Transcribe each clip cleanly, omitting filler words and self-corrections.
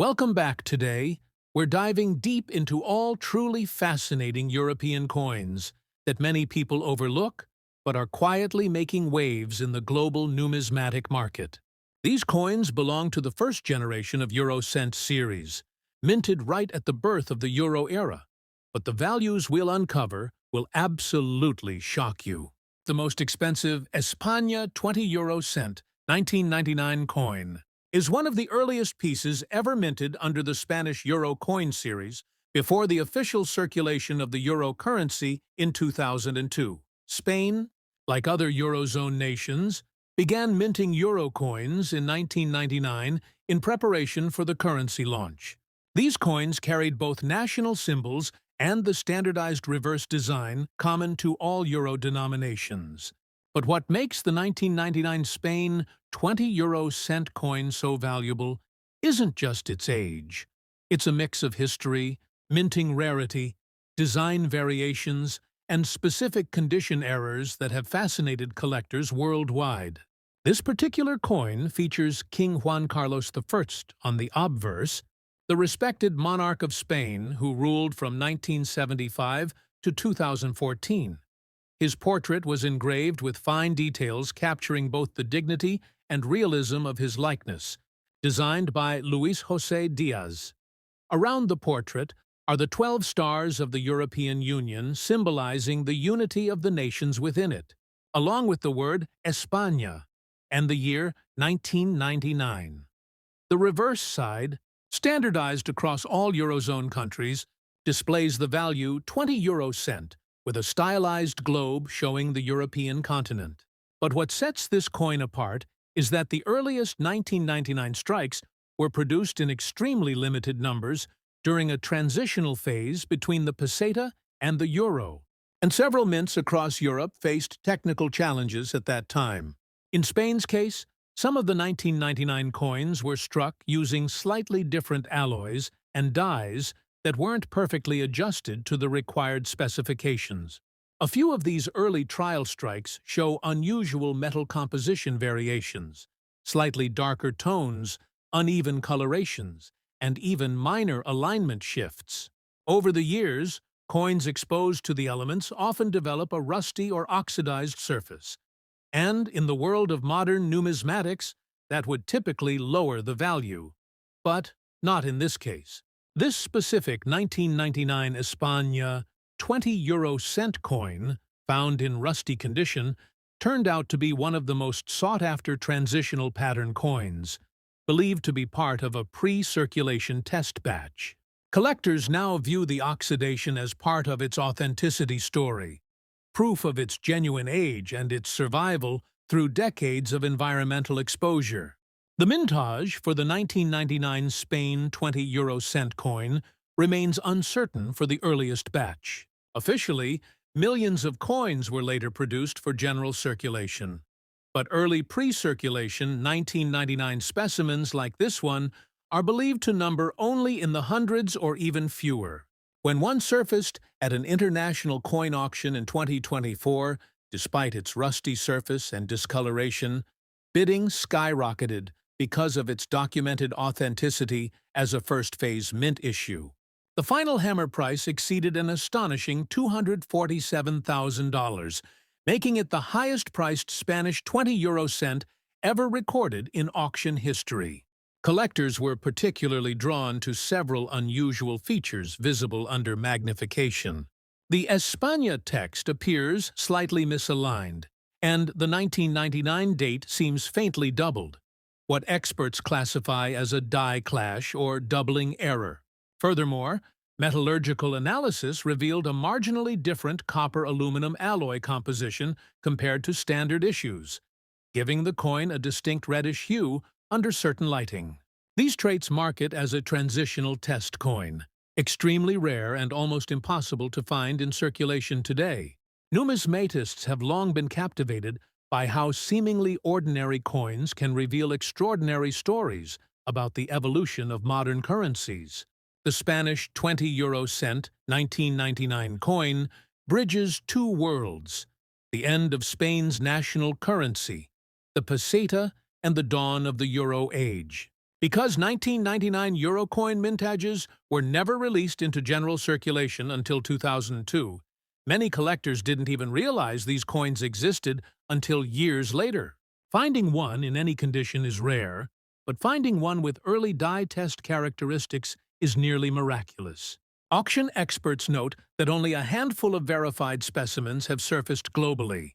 Welcome back today. We're diving deep into all truly fascinating European coins that many people overlook but are quietly making waves in the global numismatic market. These coins belong to the first generation of Euro cent series, minted right at the birth of the Euro era. But the values we'll uncover will absolutely shock you. The most expensive España 20 Euro cent 1999 coin is one of the earliest pieces ever minted under the Spanish euro coin series before the official circulation of the euro currency in 2002. Spain, like other Eurozone nations, began minting euro coins in 1999 in preparation for the currency launch. These coins carried both national symbols and the standardized reverse design common to all euro denominations. But what makes the 1999 Spain 20 euro cent coin so valuable isn't just its age. It's a mix of history, minting rarity, design variations, and specific condition errors that have fascinated collectors worldwide. This particular coin features King Juan Carlos I on the obverse, the respected monarch of Spain who ruled from 1975 to 2014. His portrait was engraved with fine details capturing both the dignity and realism of his likeness, designed by Luis José Diaz. Around the portrait are the 12 stars of the European Union symbolizing the unity of the nations within it, along with the word España and the year 1999. The reverse side, standardized across all Eurozone countries, displays the value 20 euro cent, with a stylized globe showing the European continent. But what sets this coin apart is that the earliest 1999 strikes were produced in extremely limited numbers during a transitional phase between the peseta and the euro, and several mints across Europe faced technical challenges at that time. In Spain's case, some of the 1999 coins were struck using slightly different alloys and dies that weren't perfectly adjusted to the required specifications. A few of these early trial strikes show unusual metal composition variations, slightly darker tones, uneven colorations, and even minor alignment shifts. Over the years, coins exposed to the elements often develop a rusty or oxidized surface, and in the world of modern numismatics, that would typically lower the value. But not in this case. This specific 1999 España 20 euro cent coin, found in rusty condition, turned out to be one of the most sought-after transitional pattern coins, believed to be part of a pre-circulation test batch. Collectors now view the oxidation as part of its authenticity story, proof of its genuine age and its survival through decades of environmental exposure. The mintage for the 1999 Spain 20 euro cent coin remains uncertain for the earliest batch. Officially, millions of coins were later produced for general circulation. But early pre-circulation 1999 specimens like this one are believed to number only in the hundreds or even fewer. When one surfaced at an international coin auction in 2024, despite its rusty surface and discoloration, bidding skyrocketed because of its documented authenticity as a first-phase mint issue. The final hammer price exceeded an astonishing $247,000, making it the highest-priced Spanish 20 euro cent ever recorded in auction history. Collectors were particularly drawn to several unusual features visible under magnification. The España text appears slightly misaligned, and the 1999 date seems faintly doubled, what experts classify as a die clash or doubling error. Furthermore, metallurgical analysis revealed a marginally different copper-aluminum alloy composition compared to standard issues, giving the coin a distinct reddish hue under certain lighting. These traits mark it as a transitional test coin, extremely rare and almost impossible to find in circulation today. Numismatists have long been captivated by how seemingly ordinary coins can reveal extraordinary stories about the evolution of modern currencies. The Spanish 20 euro cent 1999 coin bridges two worlds: the end of Spain's national currency, the peseta, and the dawn of the euro age. Because 1999 euro coin mintages were never released into general circulation until 2002, many collectors didn't even realize these coins existed until years later. Finding one in any condition is rare, but finding one with early die test characteristics is nearly miraculous. Auction experts note that only a handful of verified specimens have surfaced globally,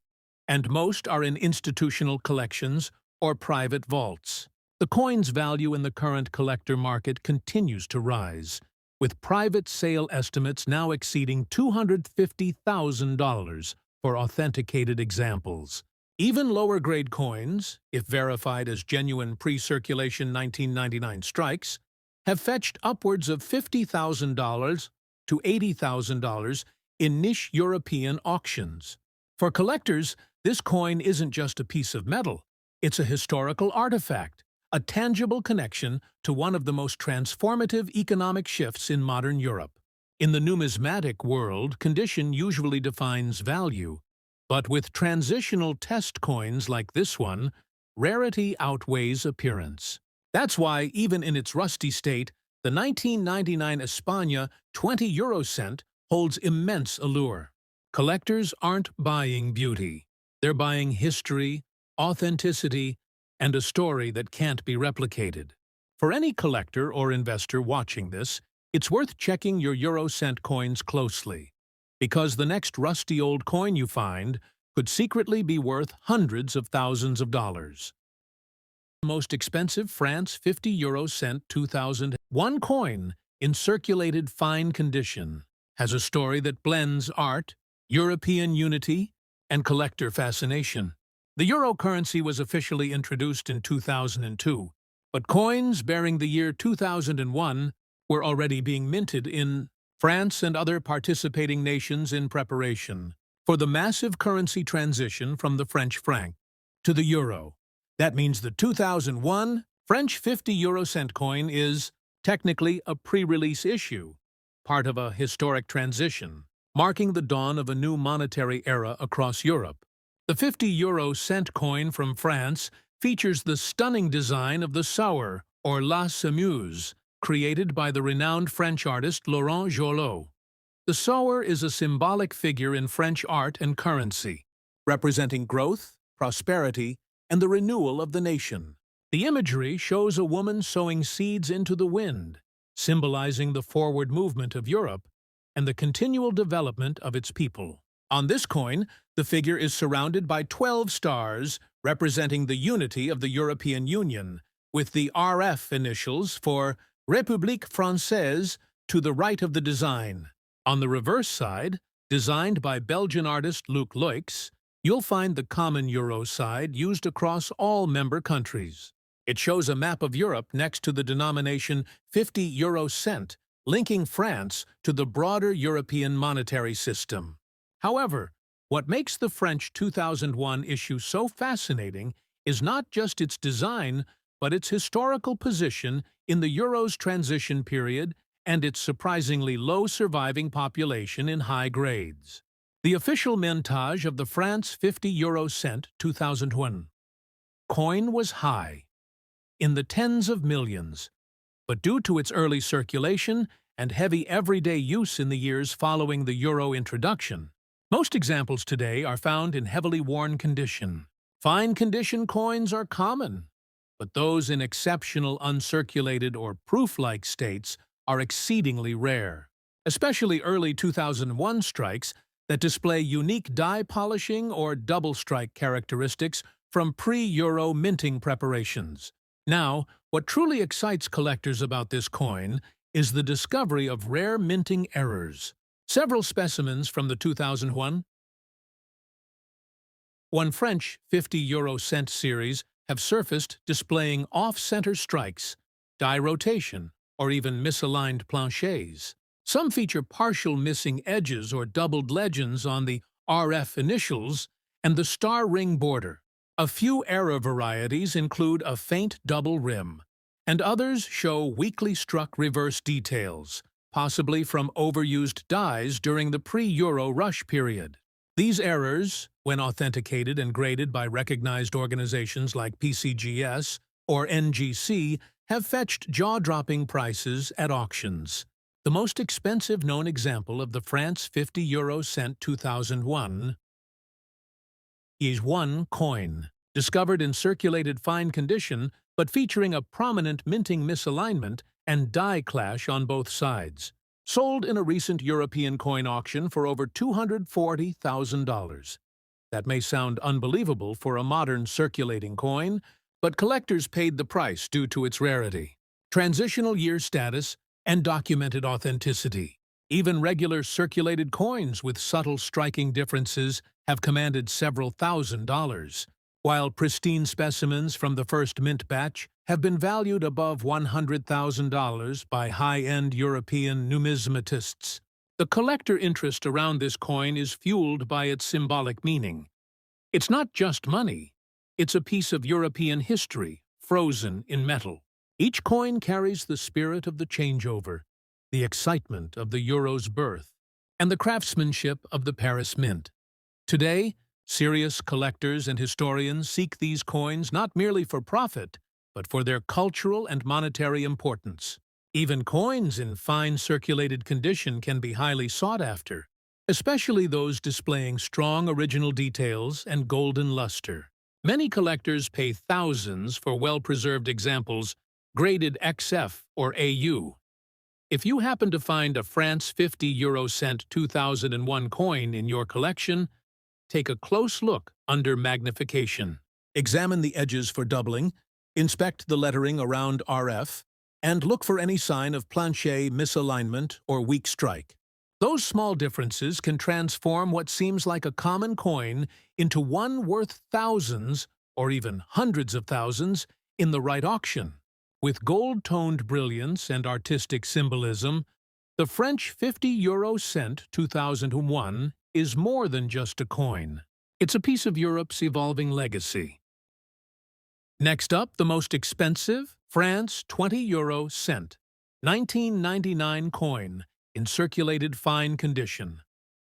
and most are in institutional collections or private vaults. The coin's value in the current collector market continues to rise, with private sale estimates now exceeding $250,000 for authenticated examples. Even lower-grade coins, if verified as genuine pre-circulation 1999 strikes, have fetched upwards of $50,000 to $80,000 in niche European auctions. For collectors, this coin isn't just a piece of metal, it's a historical artifact, a tangible connection to one of the most transformative economic shifts in modern Europe. In the numismatic world, condition usually defines value, but with transitional test coins like this one, rarity outweighs appearance. That's why, even in its rusty state, the 1999 España 20 euro cent holds immense allure. Collectors aren't buying beauty. They're buying history, authenticity, and a story that can't be replicated. For any collector or investor watching this, it's worth checking your euro cent coins closely, because the next rusty old coin you find could secretly be worth hundreds of thousands of dollars. Most expensive France 50 euro cent 2001 coin in circulated fine condition has a story that blends art, European unity, and collector fascination. The euro currency was officially introduced in 2002, but coins bearing the year 2001 were already being minted in France and other participating nations in preparation for the massive currency transition from the French franc to the euro. That means the 2001 French 50 euro cent coin is technically a pre-release issue, part of a historic transition, marking the dawn of a new monetary era across Europe. The 50 euro cent coin from France features the stunning design of the Sower, or La Semeuse, created by the renowned French artist Laurent Jolot. The Sower is a symbolic figure in French art and currency, representing growth, prosperity, and the renewal of the nation. The imagery shows a woman sowing seeds into the wind, symbolizing the forward movement of Europe and the continual development of its people. On this coin, the figure is surrounded by 12 stars representing the unity of the European Union, with the RF initials for République Française to the right of the design. On the reverse side, designed by Belgian artist Luc Loix, you'll find the common euro side used across all member countries. It shows a map of Europe next to the denomination 50 euro cent, linking France to the broader European monetary system. However, what makes the French 2001 issue so fascinating is not just its design, but its historical position in the euro's transition period and its surprisingly low surviving population in high grades. The official mintage of the France 50 euro cent 2001 coin was high, in the tens of millions, but due to its early circulation and heavy everyday use in the years following the euro introduction, most examples today are found in heavily worn condition. Fine condition coins are common, but those in exceptional uncirculated or proof-like states are exceedingly rare, especially early 2001 strikes that display unique die polishing or double strike characteristics from pre-euro minting preparations. Now, what truly excites collectors about this coin is the discovery of rare minting errors. Several specimens from the 2001 French 50 euro cent series have surfaced displaying off-center strikes, die rotation, or even misaligned planchets. Some feature partial missing edges or doubled legends on the RF initials and the star ring border. A few error varieties include a faint double rim, and others show weakly struck reverse details, possibly from overused dies during the pre-euro rush period. These errors, when authenticated and graded by recognized organizations like PCGS or NGC, have fetched jaw-dropping prices at auctions. The most expensive known example of the France 50 cent 2001 is one coin, discovered in circulated fine condition but featuring a prominent minting misalignment and die clash on both sides, sold in a recent European coin auction for over $240,000. That may sound unbelievable for a modern circulating coin, but collectors paid the price due to its rarity, transitional year status, and documented authenticity. Even regular circulated coins with subtle striking differences have commanded several $1,000s, while pristine specimens from the first mint batch have been valued above $100,000 by high-end European numismatists. The collector interest around this coin is fueled by its symbolic meaning. It's not just money, it's a piece of European history, frozen in metal. Each coin carries the spirit of the changeover, the excitement of the euro's birth, and the craftsmanship of the Paris Mint. Today, serious collectors and historians seek these coins not merely for profit, but for their cultural and monetary importance. Even coins in fine circulated condition can be highly sought after, especially those displaying strong original details and golden luster. Many collectors pay thousands for well-preserved examples graded XF or AU. If you happen to find a France 50 cent 2001 coin in your collection, take a close look under magnification. Examine the edges for doubling, inspect the lettering around RF, and look for any sign of plancher misalignment or weak strike. Those small differences can transform what seems like a common coin into one worth thousands or even hundreds of thousands in the right auction. With gold-toned brilliance and artistic symbolism, the French 50 cent 2001 is more than just a coin. It's a piece of Europe's evolving legacy. Next up, the most expensive France 20 cent 1999 coin in circulated fine condition.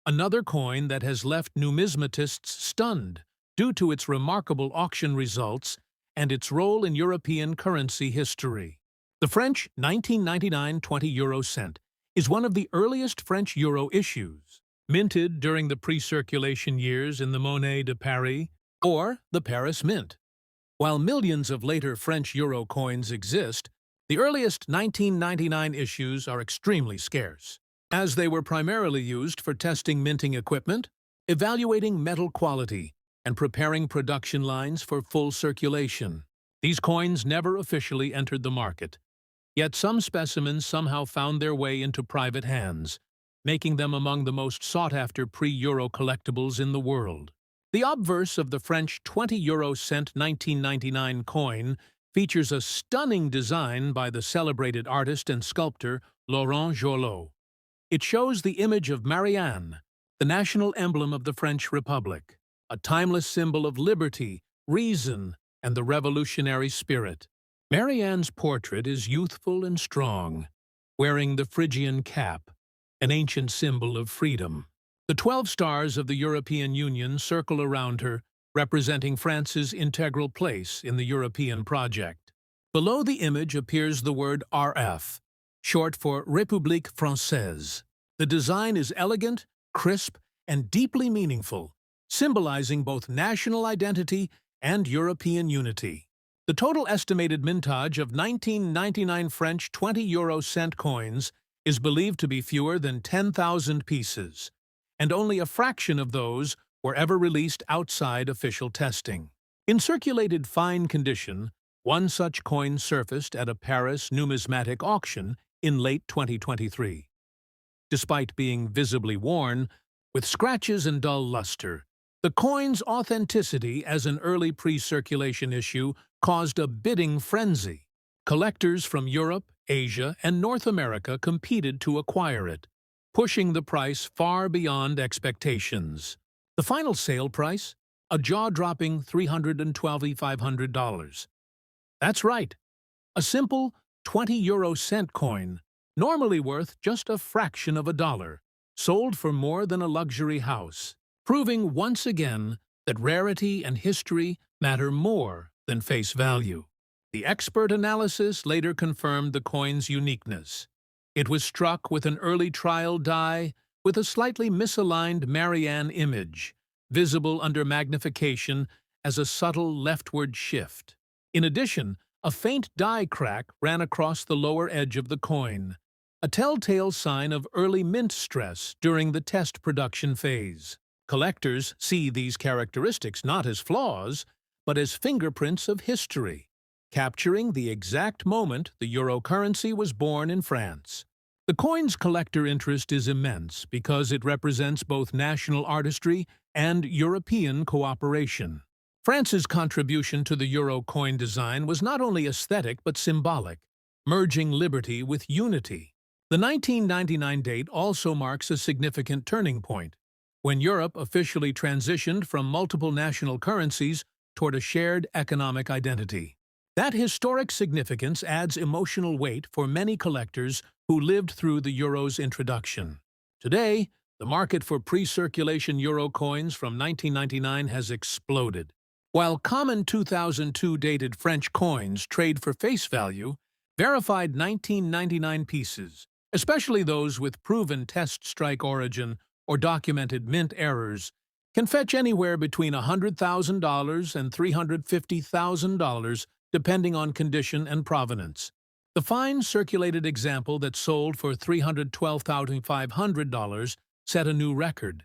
Another coin that has left numismatists stunned due to its remarkable auction results and its role in European currency history. The French 1999 20 cent is one of the earliest French euro issues, minted during the pre-circulation years in the Monnaie de Paris or the Paris Mint. While millions of later French euro coins exist, the earliest 1999 issues are extremely scarce, as they were primarily used for testing minting equipment, evaluating metal quality, and preparing production lines for full circulation. These coins never officially entered the market, yet some specimens somehow found their way into private hands, making them among the most sought-after pre-euro collectibles in the world. The obverse of the French 20 cent 1999 coin features a stunning design by the celebrated artist and sculptor Laurent Jolot. It shows the image of Marianne, the national emblem of the French Republic, a timeless symbol of liberty, reason, and the revolutionary spirit. Marianne's portrait is youthful and strong, wearing the Phrygian cap, an ancient symbol of freedom. The 12 stars of the European Union circle around her, representing France's integral place in the European project. Below the image appears the word RF, short for République Française. The design is elegant, crisp, and deeply meaningful, symbolizing both national identity and European unity. The total estimated mintage of 1999 French 20 cent coins is believed to be fewer than 10,000 pieces, and only a fraction of those were ever released outside official testing. In circulated fine condition, one such coin surfaced at a Paris numismatic auction in late 2023. Despite being visibly worn, with scratches and dull luster, the coin's authenticity as an early pre-circulation issue caused a bidding frenzy. Collectors from Europe, Asia, and North America competed to acquire it, pushing the price far beyond expectations. The final sale price? A jaw-dropping $312,500. That's right, a simple 20 cent coin, normally worth just a fraction of a dollar, sold for more than a luxury house, proving once again that rarity and history matter more than face value. The expert analysis later confirmed the coin's uniqueness. It was struck with an early trial die with a slightly misaligned Marianne image, visible under magnification as a subtle leftward shift. In addition, a faint die crack ran across the lower edge of the coin, a telltale sign of early mint stress during the test production phase. Collectors see these characteristics not as flaws, but as fingerprints of history, capturing the exact moment the euro currency was born in France. The coin's collector interest is immense because it represents both national artistry and European cooperation. France's contribution to the euro coin design was not only aesthetic but symbolic, merging liberty with unity. The 1999 date also marks a significant turning point, when Europe officially transitioned from multiple national currencies toward a shared economic identity. That historic significance adds emotional weight for many collectors who lived through the euro's introduction. Today, the market for pre-circulation euro coins from 1999 has exploded. While common 2002 dated French coins trade for face value, verified 1999 pieces, especially those with proven test strike origin or documented mint errors, can fetch anywhere between $100,000 and $350,000 depending on condition and provenance. The fine circulated example that sold for $312,500 set a new record,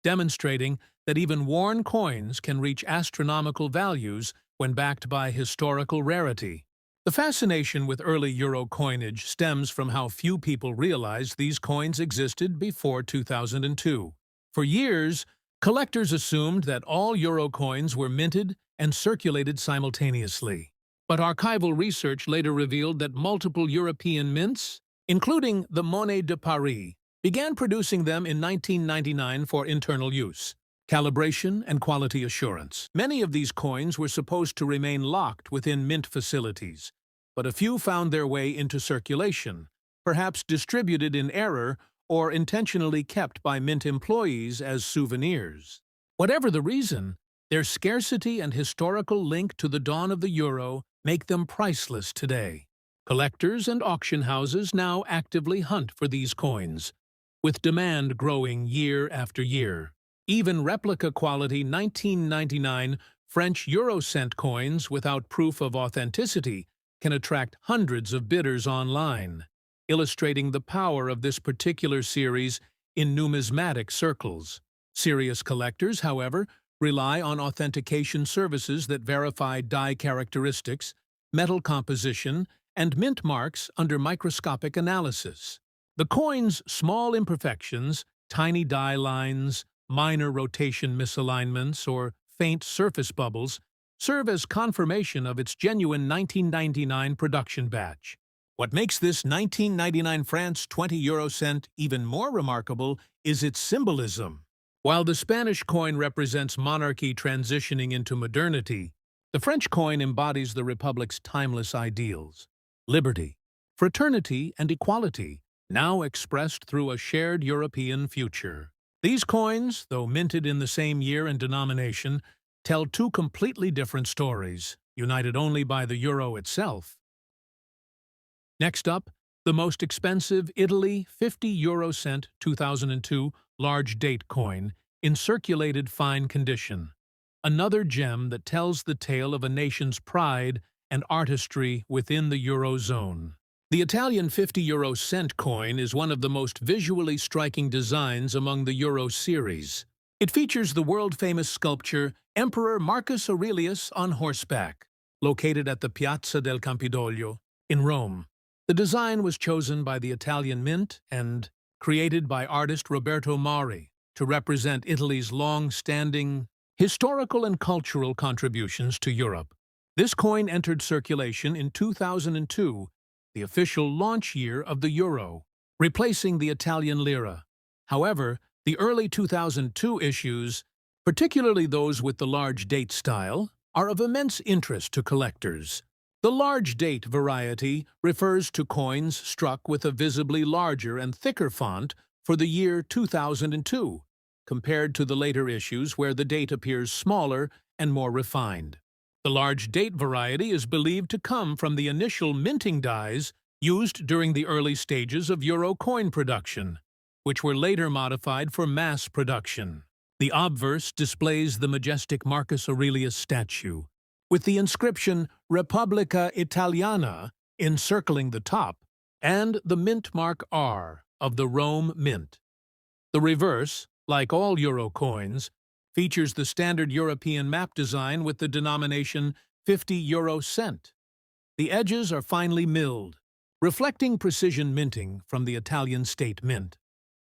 demonstrating that even worn coins can reach astronomical values when backed by historical rarity. The fascination with early euro coinage stems from how few people realized these coins existed before 2002. For years, collectors assumed that all euro coins were minted and circulated simultaneously. But archival research later revealed that multiple European mints, including the Monnaie de Paris, began producing them in 1999 for internal use, calibration, and quality assurance. Many of these coins were supposed to remain locked within mint facilities, but a few found their way into circulation, perhaps distributed in error or intentionally kept by mint employees as souvenirs. Whatever the reason, their scarcity and historical link to the dawn of the euro make them priceless today. Collectors and auction houses now actively hunt for these coins, with demand growing year after year. Even replica-quality 1999 French Eurocent coins without proof of authenticity can attract hundreds of bidders online, illustrating the power of this particular series in numismatic circles. Serious collectors, however, rely on authentication services that verify die characteristics, metal composition, and mint marks under microscopic analysis. The coin's small imperfections, tiny die lines, minor rotation misalignments, or faint surface bubbles serve as confirmation of its genuine 1999 production batch. What makes this 1999 France 20 euro cent even more remarkable is its symbolism. While the Spanish coin represents monarchy transitioning into modernity, the French coin embodies the Republic's timeless ideals: liberty, fraternity, and equality, now expressed through a shared European future. These coins, though minted in the same year and denomination, tell two completely different stories, united only by the euro itself. Next up, the most expensive Italy 50 euro cent 2002 large date coin in circulated fine condition. Another gem that tells the tale of a nation's pride and artistry within the Eurozone. The Italian 50 euro cent coin is one of the most visually striking designs among the Euro series. It features the world-famous sculpture Emperor Marcus Aurelius on horseback, located at the Piazza del Campidoglio in Rome. The design was chosen by the Italian Mint and created by artist Roberto Mari to represent Italy's long-standing historical and cultural contributions to Europe. This coin entered circulation in 2002, the official launch year of the euro, replacing the Italian lira. However, the early 2002 issues, particularly those with the large date style, are of immense interest to collectors. The large date variety refers to coins struck with a visibly larger and thicker font for the year 2002, compared to the later issues where the date appears smaller and more refined. The large date variety is believed to come from the initial minting dies used during the early stages of euro coin production, which were later modified for mass production. The obverse displays the majestic Marcus Aurelius statue, with the inscription Repubblica Italiana encircling the top, and the mint mark R of the Rome Mint. The reverse, like all euro coins, features the standard European map design with the denomination 50 euro cent. The edges are finely milled, reflecting precision minting from the Italian state mint.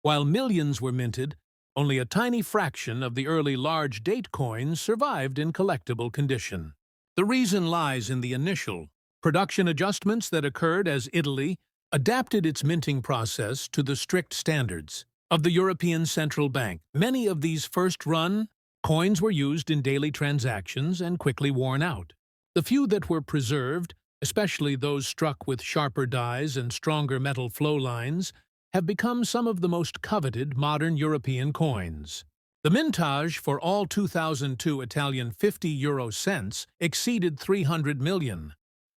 While millions were minted, only a tiny fraction of the early large date coins survived in collectible condition. The reason lies in the initial production adjustments that occurred as Italy adapted its minting process to the strict standards of the European Central Bank. Many of these first-run coins were used in daily transactions and quickly worn out. The few that were preserved, especially those struck with sharper dies and stronger metal flow lines, have become some of the most coveted modern European coins. The mintage for all 2002 Italian 50 euro cents exceeded 300 million,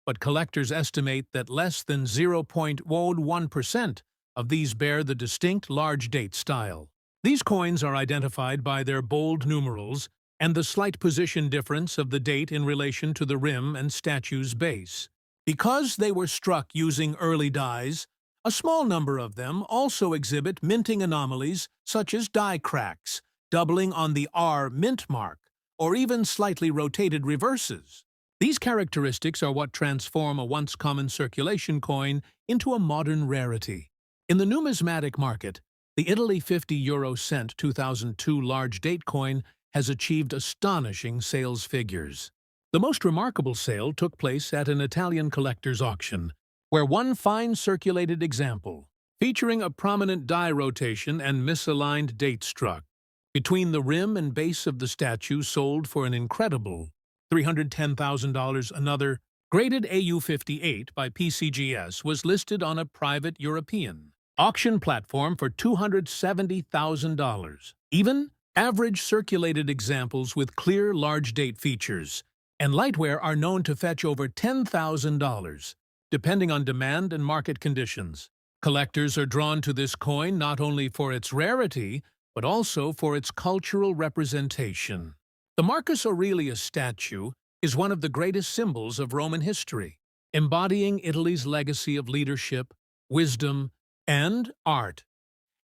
but collectors estimate that less than 0.01% of these bear the distinct large date style. These coins are identified by their bold numerals and the slight position difference of the date in relation to the rim and statue's base. Because they were struck using early dies, a small number of them also exhibit minting anomalies such as die cracks, doubling on the R mint mark, or even slightly rotated reverses. These characteristics are what transform a once common circulation coin into a modern rarity. In the numismatic market, the Italy 50 euro cent 2002 large date coin has achieved astonishing sales figures. The most remarkable sale took place at an Italian collector's auction, where one fine circulated example, featuring a prominent die rotation and misaligned date struck, between the rim and base of the statue sold for an incredible $310,000. Another, graded AU58 by PCGS, was listed on a private European auction platform for $270,000. Even average circulated examples with clear large date features and lightware are known to fetch over $10,000, depending on demand and market conditions. Collectors are drawn to this coin not only for its rarity, but also for its cultural representation. The Marcus Aurelius statue is one of the greatest symbols of Roman history, embodying Italy's legacy of leadership, wisdom, and art.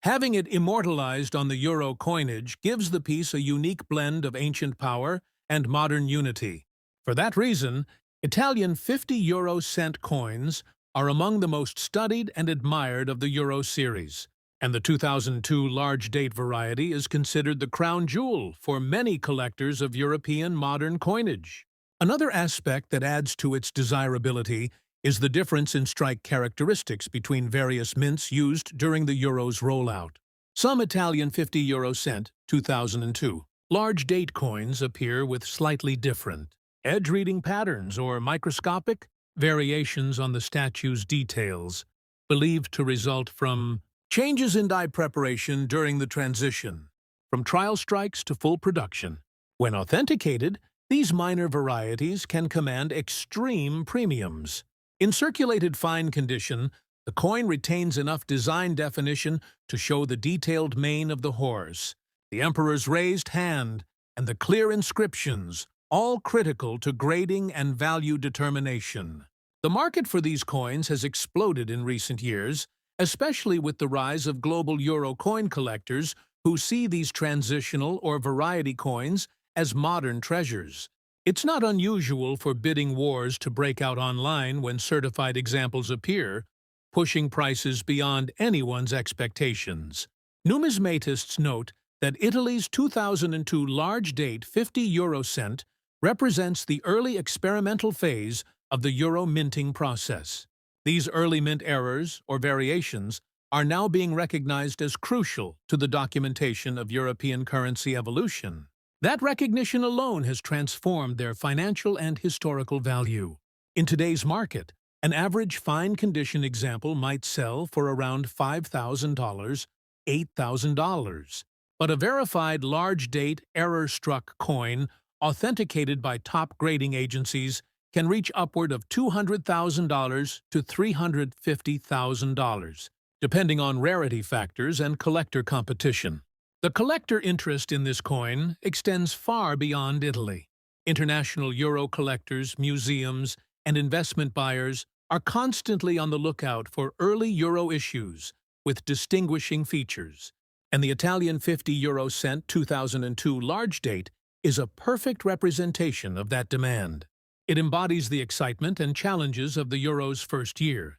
Having it immortalized on the euro coinage gives the piece a unique blend of ancient power and modern unity. For that reason, Italian 50 euro cent coins are among the most studied and admired of the euro series, and the 2002 large date variety is considered the crown jewel for many collectors of European modern coinage. Another aspect that adds to its desirability is the difference in strike characteristics between various mints used during the euro's rollout. Some Italian 50 euro cent 2002 large date coins appear with slightly different edge-reading patterns or microscopic variations on the statue's details, believed to result from changes in die preparation during the transition, from trial strikes to full production. When authenticated, these minor varieties can command extreme premiums. In circulated fine condition, the coin retains enough design definition to show the detailed mane of the horse, the emperor's raised hand, and the clear inscriptions, all critical to grading and value determination. The market for these coins has exploded in recent years, especially with the rise of global euro coin collectors who see these transitional or variety coins as modern treasures. It's not unusual for bidding wars to break out online when certified examples appear, pushing prices beyond anyone's expectations. Numismatists note that Italy's 2002 large date 50 euro cent represents the early experimental phase of the euro minting process. These early mint errors, or variations, are now being recognized as crucial to the documentation of European currency evolution. That recognition alone has transformed their financial and historical value. In today's market, an average fine-condition example might sell for around $5,000, $8,000. But a verified large-date, error-struck coin authenticated by top grading agencies, can reach upward of $200,000 to $350,000, depending on rarity factors and collector competition. The collector interest in this coin extends far beyond Italy. International euro collectors, museums, and investment buyers are constantly on the lookout for early euro issues with distinguishing features, and the Italian 50 euro cent 2002 large date is a perfect representation of that demand. It embodies the excitement and challenges of the euro's first year,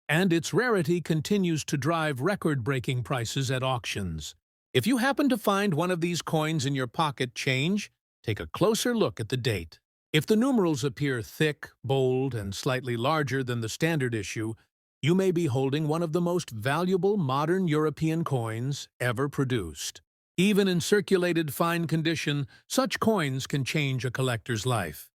and its rarity continues to drive record-breaking prices at auctions. If you happen to find one of these coins in your pocket change, take a closer look at the date. If the numerals appear thick, bold, and slightly larger than the standard issue, you may be holding one of the most valuable modern European coins ever produced. Even in circulated fine condition, such coins can change a collector's life.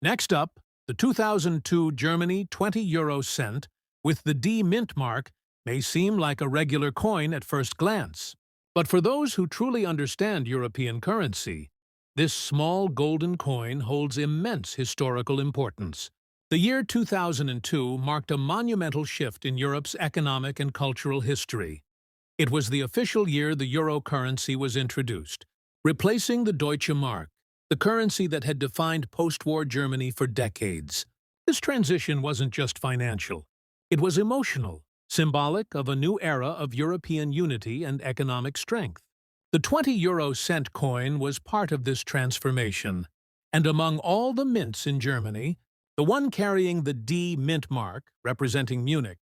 Next up, the 2002 Germany 20 euro cent with the D mint mark may seem like a regular coin at first glance. But for those who truly understand European currency, this small golden coin holds immense historical importance. The year 2002 marked a monumental shift in Europe's economic and cultural history. It was the official year the euro currency was introduced, replacing the Deutsche Mark, the currency that had defined post-war Germany for decades. This transition wasn't just financial. It was emotional, symbolic of a new era of European unity and economic strength. The 20 euro cent coin was part of this transformation, and among all the mints in Germany, the one carrying the D mint mark, representing Munich,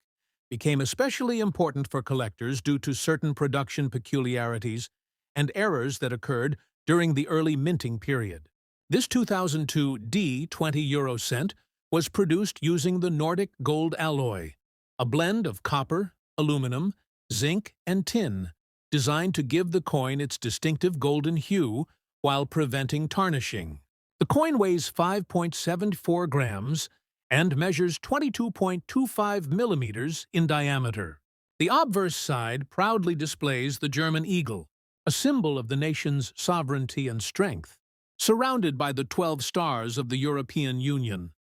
became especially important for collectors due to certain production peculiarities and errors that occurred during the early minting period. This 2002 D 20 euro cent was produced using the Nordic gold alloy, a blend of copper, aluminum, zinc, and tin, designed to give the coin its distinctive golden hue while preventing tarnishing. The coin weighs 5.74 grams and measures 22.25 millimeters in diameter. The obverse side proudly displays the German eagle, a symbol of the nation's sovereignty and strength, surrounded by the 12 stars of the European Union.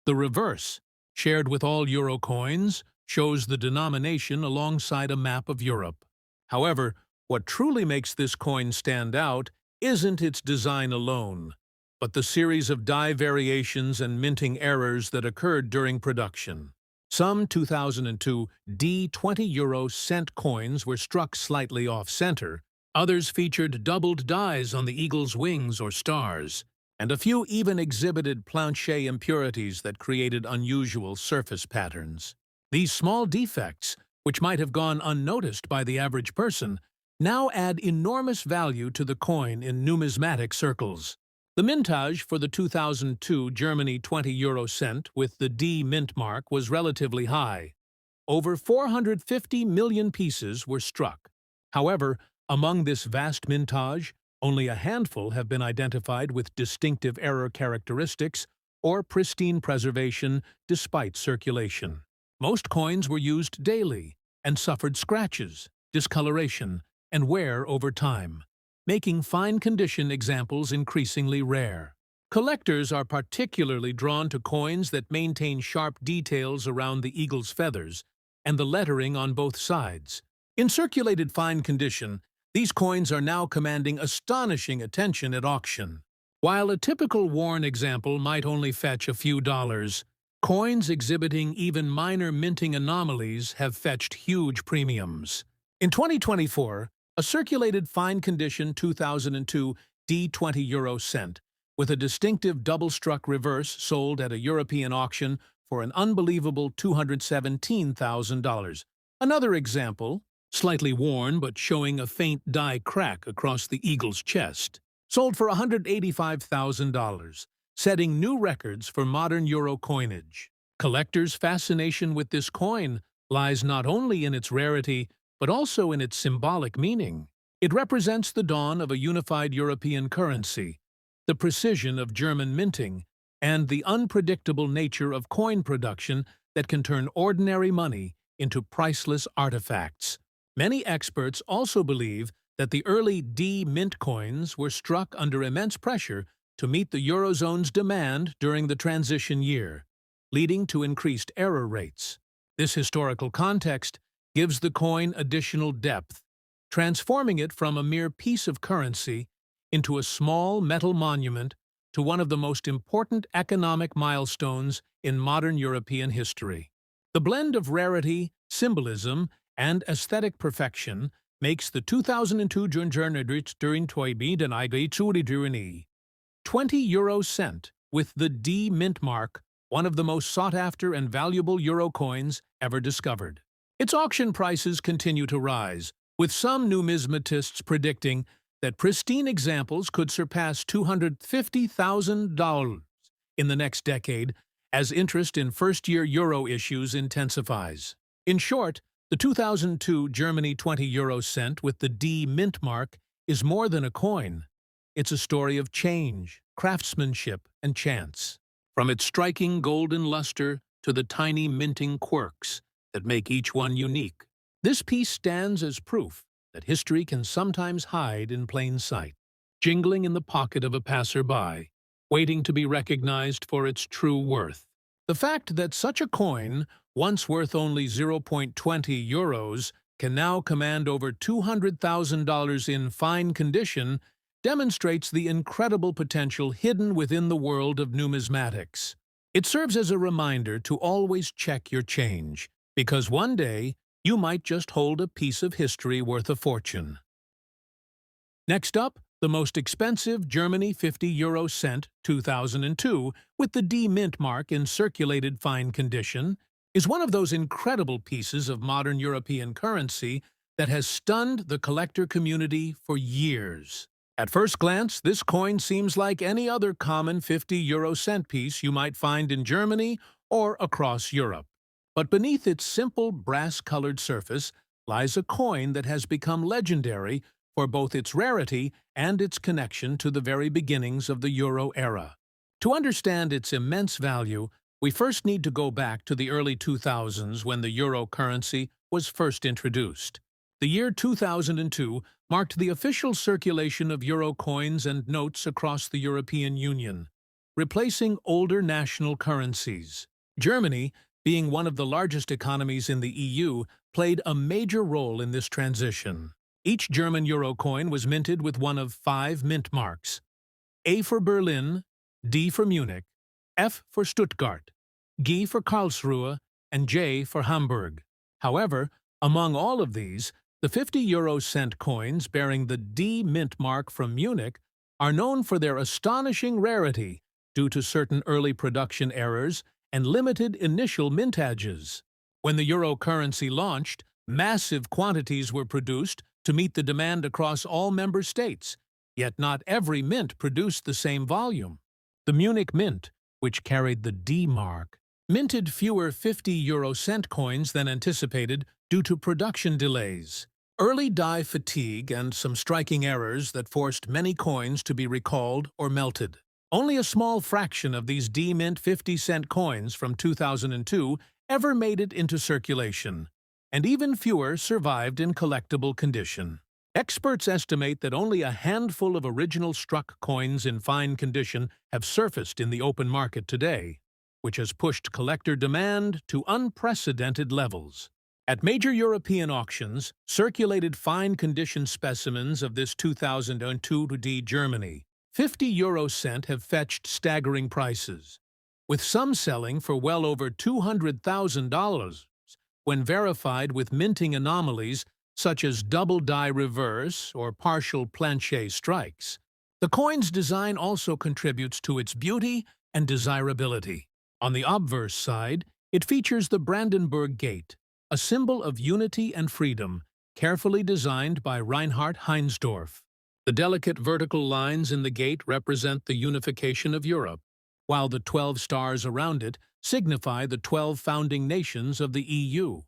The reverse, shared with all euro coins, shows the denomination alongside a map of Europe. However, what truly makes this coin stand out isn't its design alone, but the series of die variations and minting errors that occurred during production. Some 2002 D 20 euro cent coins were struck slightly off-center, others featured doubled dies on the eagle's wings or stars, and a few even exhibited planche impurities that created unusual surface patterns. These small defects, which might have gone unnoticed by the average person, now add enormous value to the coin in numismatic circles. The mintage for the 2002 Germany 20 euro cent with the D mint mark was relatively high. Over 450 million pieces were struck. However, among this vast mintage, only a handful have been identified with distinctive error characteristics or pristine preservation despite circulation. Most coins were used daily and suffered scratches, discoloration, and wear over time, making fine-condition examples increasingly rare. Collectors are particularly drawn to coins that maintain sharp details around the eagle's feathers and the lettering on both sides. In circulated fine condition, these coins are now commanding astonishing attention at auction. While a typical worn example might only fetch a few dollars, coins exhibiting even minor minting anomalies have fetched huge premiums. In 2024, a circulated fine-condition 2002 D 20 euro cent with a distinctive double-struck reverse sold at a European auction for an unbelievable $217,000. Another example, slightly worn but showing a faint die crack across the eagle's chest, sold for $185,000, setting new records for modern euro coinage. Collectors' fascination with this coin lies not only in its rarity, but also in its symbolic meaning. It represents the dawn of a unified European currency, the precision of German minting, and the unpredictable nature of coin production that can turn ordinary money into priceless artifacts. Many experts also believe that the early D mint coins were struck under immense pressure to meet the Eurozone's demand during the transition year, leading to increased error rates. This historical context gives the coin additional depth, transforming it from a mere piece of currency into a small metal monument to one of the most important economic milestones in modern European history. The blend of rarity, symbolism, and aesthetic perfection makes the 2002 €20 cent with the D mint mark one of the most sought-after and valuable euro coins ever discovered. Its auction prices continue to rise, with some numismatists predicting that pristine examples could surpass $250,000 in the next decade as interest in first-year euro issues intensifies. In short, the 2002 Germany €20 cent with the D mint mark is more than a coin. It's a story of change, craftsmanship, and chance. From its striking golden luster to the tiny minting quirks that make each one unique, this piece stands as proof that history can sometimes hide in plain sight, jingling in the pocket of a passerby, waiting to be recognized for its true worth. The fact that such a coin, once worth only €0.20, can now command over $200,000 in fine condition demonstrates the incredible potential hidden within the world of numismatics. It serves as a reminder to always check your change, because one day you might just hold a piece of history worth a fortune. Next up, the most expensive Germany €50 cent 2002 with the D mint mark in circulated fine condition is one of those incredible pieces of modern European currency that has stunned the collector community for years. At first glance, this coin seems like any other common €50 cent piece you might find in Germany or across Europe. But beneath its simple brass-colored surface lies a coin that has become legendary for both its rarity and its connection to the very beginnings of the euro era. To understand its immense value, we first need to go back to the early 2000s when the euro currency was first introduced. The year 2002 marked the official circulation of euro coins and notes across the European Union, replacing older national currencies. Germany, being one of the largest economies in the EU, played a major role in this transition. Each German euro coin was minted with one of 5 mint marks: A for Berlin, D for Munich, F for Stuttgart, G for Karlsruhe, and J for Hamburg. However, among all of these, the €50 cent coins bearing the D mint mark from Munich are known for their astonishing rarity due to certain early production errors and limited initial mintages. When the euro currency launched, massive quantities were produced to meet the demand across all member states, yet not every mint produced the same volume. The Munich Mint, which carried the D mark, minted fewer €50 cent coins than anticipated due to production delays, early die fatigue, and some striking errors that forced many coins to be recalled or melted. Only a small fraction of these D-mint 50-cent coins from 2002 ever made it into circulation, and even fewer survived in collectible condition. Experts estimate that only a handful of original struck coins in fine condition have surfaced in the open market today, which has pushed collector demand to unprecedented levels. At major European auctions, circulated fine-condition specimens of this 2002 D Germany €50 cent have fetched staggering prices, with some selling for well over $200,000 when verified with minting anomalies such as double die reverse or partial plancher strikes. The coin's design also contributes to its beauty and desirability. On the obverse side, it features the Brandenburg Gate, a symbol of unity and freedom, carefully designed by Reinhard Heinsdorf. The delicate vertical lines in the gate represent the unification of Europe, while the 12 stars around it signify the 12 founding nations of the EU.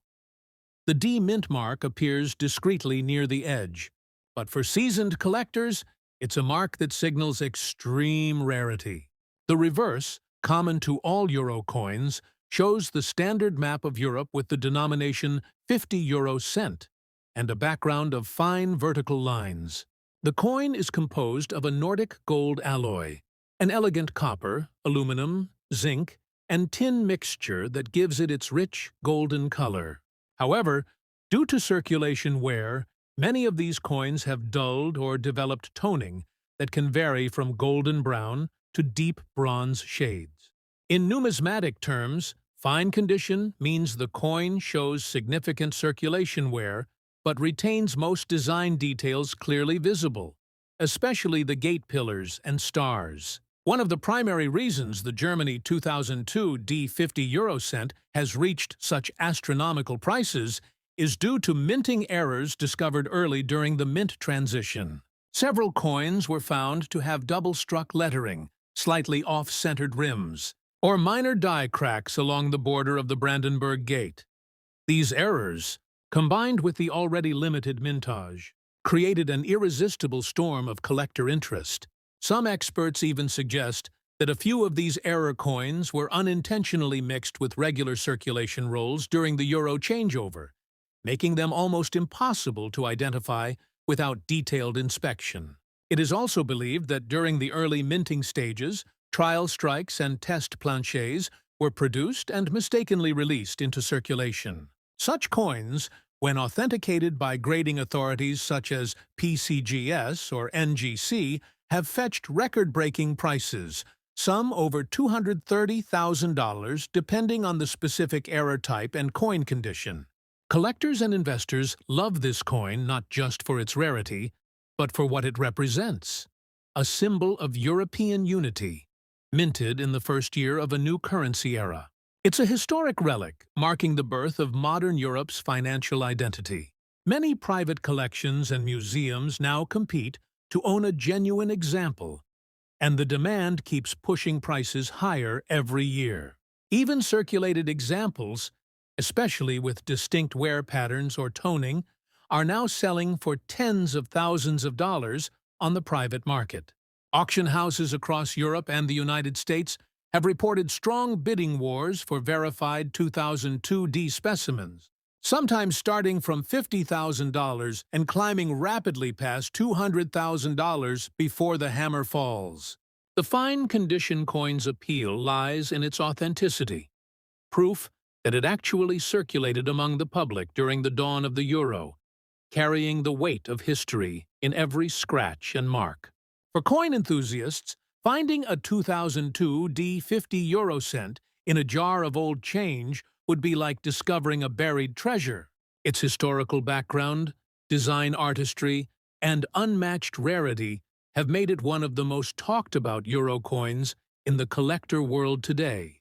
The D mint mark appears discreetly near the edge, but for seasoned collectors, it's a mark that signals extreme rarity. The reverse, common to all euro coins, shows the standard map of Europe with the denomination €50 cent, and a background of fine vertical lines. The coin is composed of a Nordic gold alloy, an elegant copper, aluminum, zinc, and tin mixture that gives it its rich golden color. However, due to circulation wear, many of these coins have dulled or developed toning that can vary from golden brown to deep bronze shades. In numismatic terms, fine condition means the coin shows significant circulation wear but retains most design details clearly visible, especially the gate pillars and stars. One of the primary reasons the Germany 2002 D50 euro cent has reached such astronomical prices is due to minting errors discovered early during the mint transition. Several coins were found to have double-struck lettering, slightly off-centered rims, or minor die cracks along the border of the Brandenburg Gate. These errors, combined with the already limited mintage, created an irresistible storm of collector interest. Some experts even suggest that a few of these error coins were unintentionally mixed with regular circulation rolls during the euro changeover, making them almost impossible to identify without detailed inspection. It is also believed that during the early minting stages, trial strikes and test planchets were produced and mistakenly released into circulation. Such coins, when authenticated by grading authorities such as PCGS or NGC, have fetched record-breaking prices, some over $230,000 depending on the specific error type and coin condition. Collectors and investors love this coin not just for its rarity, but for what it represents: a symbol of European unity, minted in the first year of a new currency era. It's a historic relic, marking the birth of modern Europe's financial identity. Many private collections and museums now compete to own a genuine example, and the demand keeps pushing prices higher every year. Even circulated examples, especially with distinct wear patterns or toning, are now selling for tens of thousands of dollars on the private market. Auction houses across Europe and the United States have reported strong bidding wars for verified 2002D specimens, sometimes starting from $50,000 and climbing rapidly past $200,000 before the hammer falls. The fine condition coin's appeal lies in its authenticity, proof that it actually circulated among the public during the dawn of the euro, carrying the weight of history in every scratch and mark. For coin enthusiasts, finding a 2002 D50 euro cent in a jar of old change would be like discovering a buried treasure. Its historical background, design artistry, and unmatched rarity have made it one of the most talked-about euro coins in the collector world today.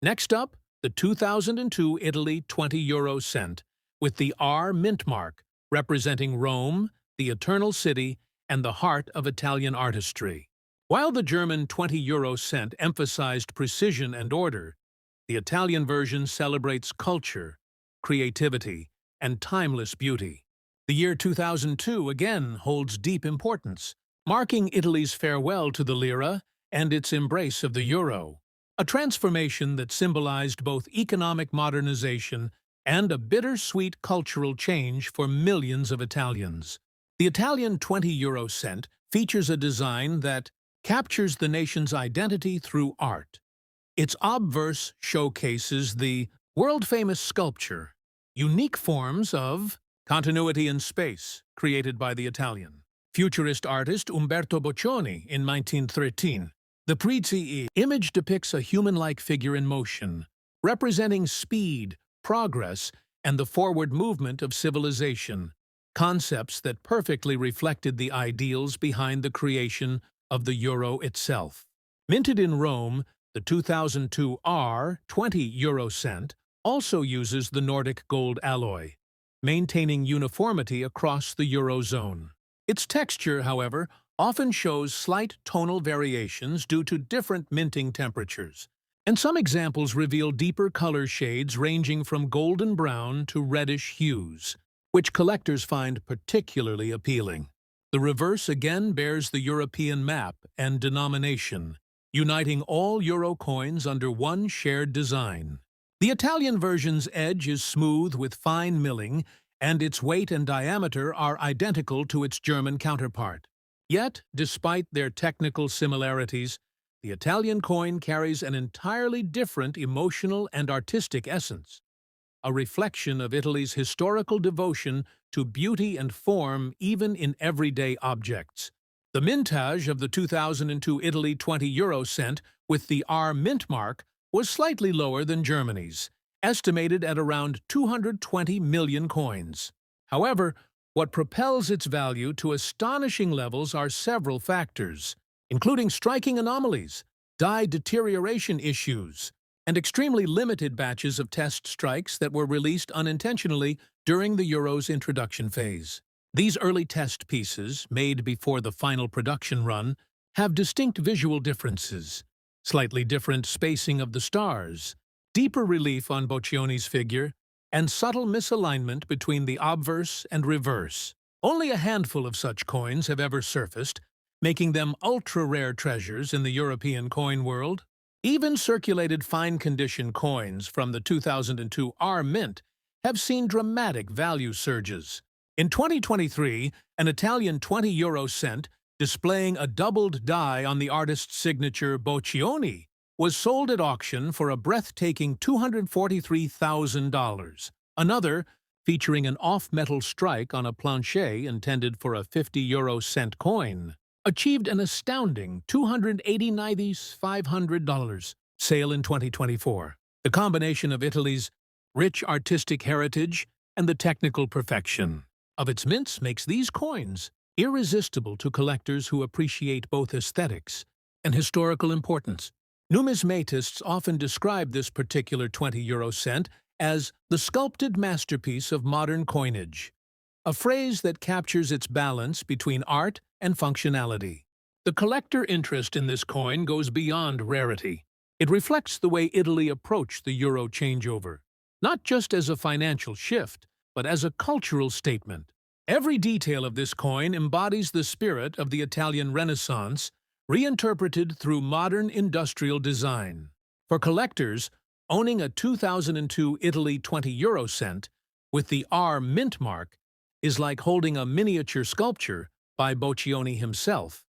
Next up, the 2002 Italy 20 euro cent, with the R mint mark representing Rome, the Eternal City, and the heart of Italian artistry. While the German 20 euro cent emphasized precision and order, the Italian version celebrates culture, creativity, and timeless beauty. The year 2002 again holds deep importance, marking Italy's farewell to the lira and its embrace of the euro, a transformation that symbolized both economic modernization and a bittersweet cultural change for millions of Italians. The Italian 20 euro cent features a design that captures the nation's identity through art. Its obverse showcases the world-famous sculpture, unique forms of continuity in space, created by the Italian futurist artist Umberto Boccioni in 1913. The Prizzi image depicts a human-like figure in motion, representing speed, progress, and the forward movement of civilization, concepts that perfectly reflected the ideals behind the creation of the euro itself. Minted in Rome, the 2002 R 20 euro cent also uses the Nordic gold alloy, maintaining uniformity across the eurozone. Its texture, however, often shows slight tonal variations due to different minting temperatures, and some examples reveal deeper color shades ranging from golden brown to reddish hues, which collectors find particularly appealing. The reverse again bears the European map and denomination, uniting all euro coins under one shared design. The Italian version's edge is smooth with fine milling, and its weight and diameter are identical to its German counterpart. Yet, despite their technical similarities, the Italian coin carries an entirely different emotional and artistic essence, a reflection of Italy's historical devotion to beauty and form even in everyday objects. The mintage of the 2002 Italy 20 euro cent with the R mint mark was slightly lower than Germany's, estimated at around 220 million coins. However, what propels its value to astonishing levels are several factors, including striking anomalies, die deterioration issues, and extremely limited batches of test strikes that were released unintentionally during the euro's introduction phase. These early test pieces, made before the final production run, have distinct visual differences, slightly different spacing of the stars, deeper relief on Boccioni's figure, and subtle misalignment between the obverse and reverse. Only a handful of such coins have ever surfaced, making them ultra-rare treasures in the European coin world. Even circulated fine-condition coins from the 2002 R mint have seen dramatic value surges. In 2023, an Italian 20 euro cent, displaying a doubled die on the artist's signature Boccioni, was sold at auction for a breathtaking $243,000. Another, featuring an off-metal strike on a planchet intended for a 50 euro cent coin, achieved an astounding $289,500 sale in 2024. The combination of Italy's rich artistic heritage and the technical perfection of its mints makes these coins irresistible to collectors who appreciate both aesthetics and historical importance. Numismatists often describe this particular 20 euro cent as the sculpted masterpiece of modern coinage, a phrase that captures its balance between art and functionality. The collector interest in this coin goes beyond rarity. It reflects the way Italy approached the euro changeover, not just as a financial shift, but as a cultural statement. Every detail of this coin embodies the spirit of the Italian Renaissance, reinterpreted through modern industrial design. For collectors, owning a 2002 Italy 20 euro cent with the R mint mark is like holding a miniature sculpture by Boccioni himself,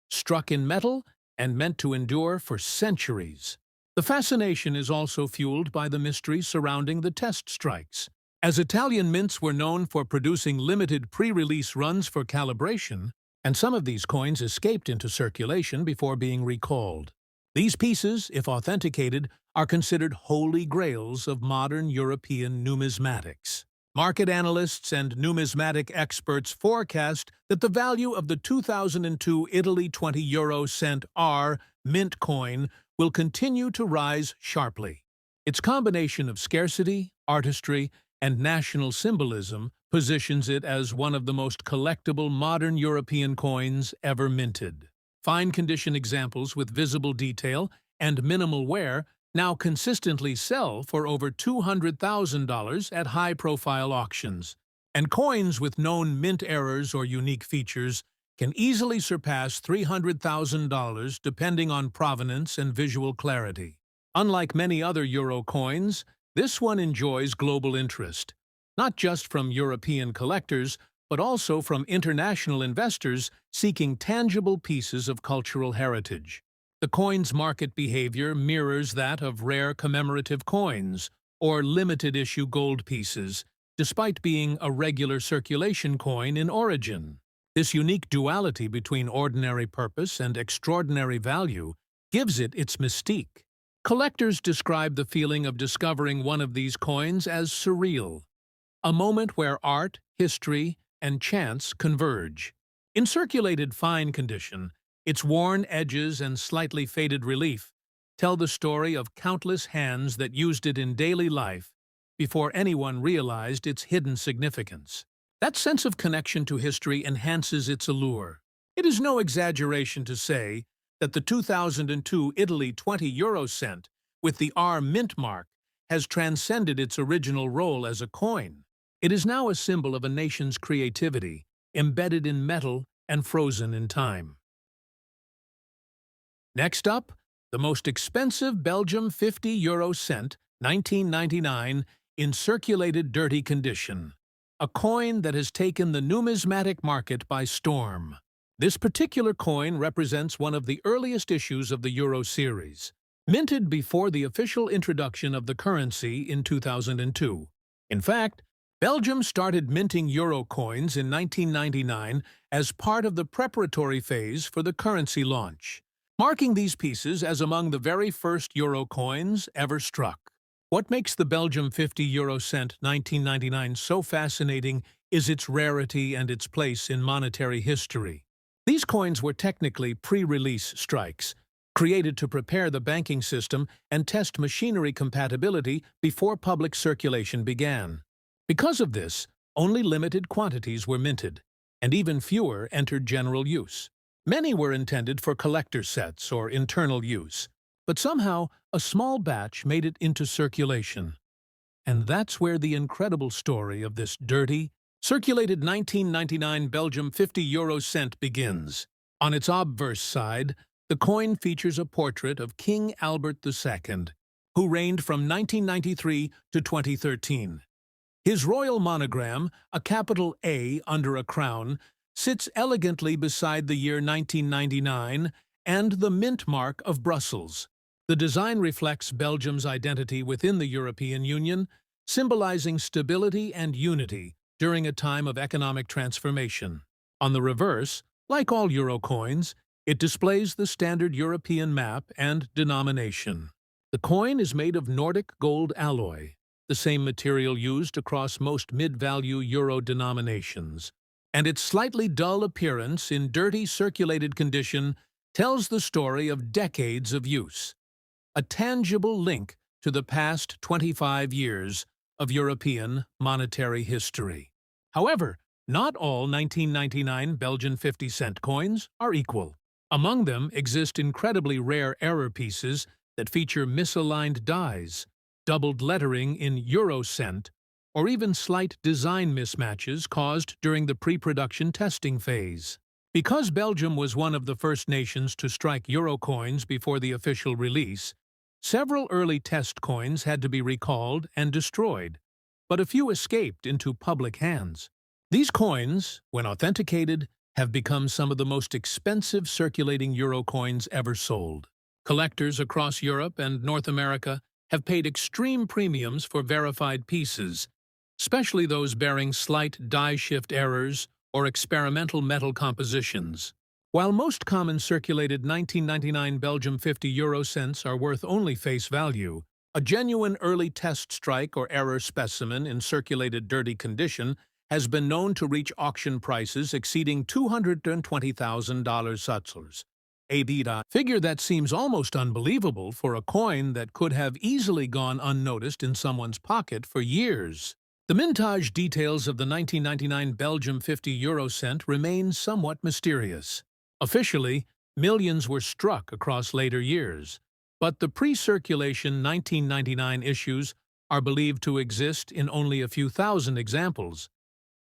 struck in metal and meant to endure for centuries. The fascination is also fueled by the mystery surrounding the test strikes. As Italian mints were known for producing limited pre-release runs for calibration, and some of these coins escaped into circulation before being recalled. These pieces, if authenticated, are considered holy grails of modern European numismatics. Market analysts and numismatic experts forecast that the value of the 2002 Italy 20 euro cent R mint coin will continue to rise sharply. Its combination of scarcity, artistry, and national symbolism positions it as one of the most collectible modern European coins ever minted. Fine-condition examples with visible detail and minimal wear now consistently sell for over $200,000 at high-profile auctions, and coins with known mint errors or unique features can easily surpass $300,000 depending on provenance and visual clarity. Unlike many other euro coins, this one enjoys global interest, not just from European collectors, but also from international investors seeking tangible pieces of cultural heritage. The coin's market behavior mirrors that of rare commemorative coins or limited-issue gold pieces, despite being a regular circulation coin in origin. This unique duality between ordinary purpose and extraordinary value gives it its mystique. Collectors describe the feeling of discovering one of these coins as surreal, a moment where art, history, and chance converge. In circulated fine condition, its worn edges and slightly faded relief tell the story of countless hands that used it in daily life before anyone realized its hidden significance. That sense of connection to history enhances its allure. It is no exaggeration to say that the 2002 Italy 20 euro cent with the R mint mark has transcended its original role as a coin. It is now a symbol of a nation's creativity, embedded in metal and frozen in time. Next up, the most expensive Belgium 50 euro cent, 1999, in circulated dirty condition. a coin that has taken the numismatic market by storm. This particular coin represents one of the earliest issues of the Euro series, minted before the official introduction of the currency in 2002. In fact, Belgium started minting euro coins in 1999 as part of the preparatory phase for the currency launch, marking these pieces as among the very first euro coins ever struck. What makes the Belgium 50 euro cent 1999 so fascinating is its rarity and its place in monetary history. These coins were technically pre-release strikes, created to prepare the banking system and test machinery compatibility before public circulation began. Because of this, only limited quantities were minted, and even fewer entered general use. Many were intended for collector sets or internal use, but somehow a small batch made it into circulation. And that's where the incredible story of this dirty, circulated 1999 Belgium 50 euro cent begins. On its obverse side, the coin features a portrait of King Albert II, who reigned from 1993 to 2013. His royal monogram, a capital A under a crown, sits elegantly beside the year 1999 and the mint mark of Brussels. The design reflects Belgium's identity within the European Union, symbolizing stability and unity during a time of economic transformation. On the reverse, like all euro coins, it displays the standard European map and denomination. The coin is made of Nordic gold alloy, the same material used across most mid-value euro denominations, and its slightly dull appearance in dirty circulated condition tells the story of decades of use, a tangible link to the past 25 years of European monetary history. However, not all 1999 Belgian 50-cent coins are equal. Among them exist incredibly rare error pieces that feature misaligned dies, doubled lettering in euro cent, or even slight design mismatches caused during the pre-production testing phase. Because Belgium was one of the first nations to strike euro coins before the official release, several early test coins had to be recalled and destroyed, but a few escaped into public hands. These coins, when authenticated, have become some of the most expensive circulating euro coins ever sold. Collectors across Europe and North America have paid extreme premiums for verified pieces, especially those bearing slight die shift errors or experimental metal compositions. While most common circulated 1999 Belgium 50 euro cents are worth only face value, a genuine early test strike or error specimen in circulated dirty condition has been known to reach auction prices exceeding $220,000 Sutzlers. A figure that seems almost unbelievable for a coin that could have easily gone unnoticed in someone's pocket for years. The mintage details of the 1999 Belgium 50 euro cent remain somewhat mysterious. Officially, millions were struck across later years, but the pre-circulation 1999 issues are believed to exist in only a few thousand examples,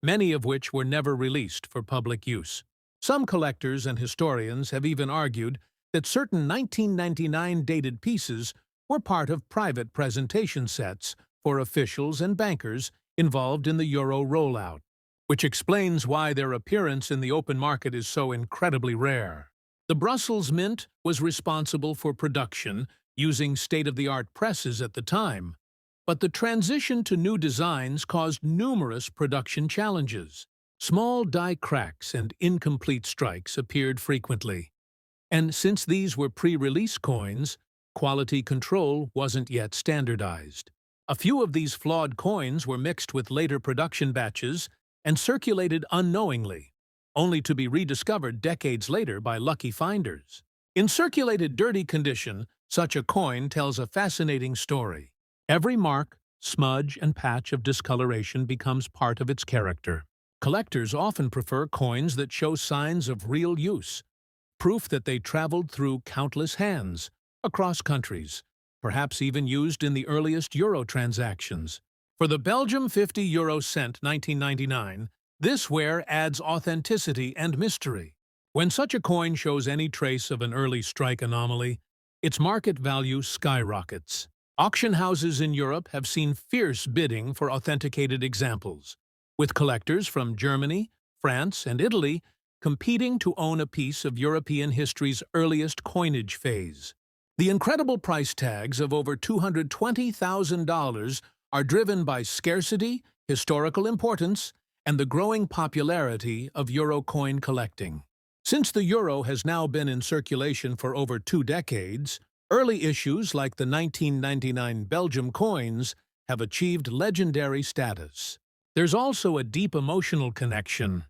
many of which were never released for public use. Some collectors and historians have even argued that certain 1999 dated pieces were part of private presentation sets for officials and bankers involved in the euro rollout, which explains why their appearance in the open market is so incredibly rare. The Brussels Mint was responsible for production using state-of-the-art presses at the time, but the transition to new designs caused numerous production challenges. Small die cracks and incomplete strikes appeared frequently, and since these were pre-release coins, quality control wasn't yet standardized. A few of these flawed coins were mixed with later production batches and circulated unknowingly, only to be rediscovered decades later by lucky finders. In circulated dirty condition, such a coin tells a fascinating story. Every mark, smudge, and patch of discoloration becomes part of its character. Collectors often prefer coins that show signs of real use, proof that they traveled through countless hands, across countries, perhaps even used in the earliest euro transactions. For the Belgium 50 euro cent 1999, this wear adds authenticity and mystery. When such a coin shows any trace of an early strike anomaly, its market value skyrockets. Auction houses in Europe have seen fierce bidding for authenticated examples, with collectors from Germany, France, and Italy competing to own a piece of European history's earliest coinage phase. The incredible price tags of over $220,000 are driven by scarcity, historical importance, and the growing popularity of euro coin collecting. Since the euro has now been in circulation for over 2 decades, early issues like the 1999 Belgium coins have achieved legendary status. There's also a deep emotional connection.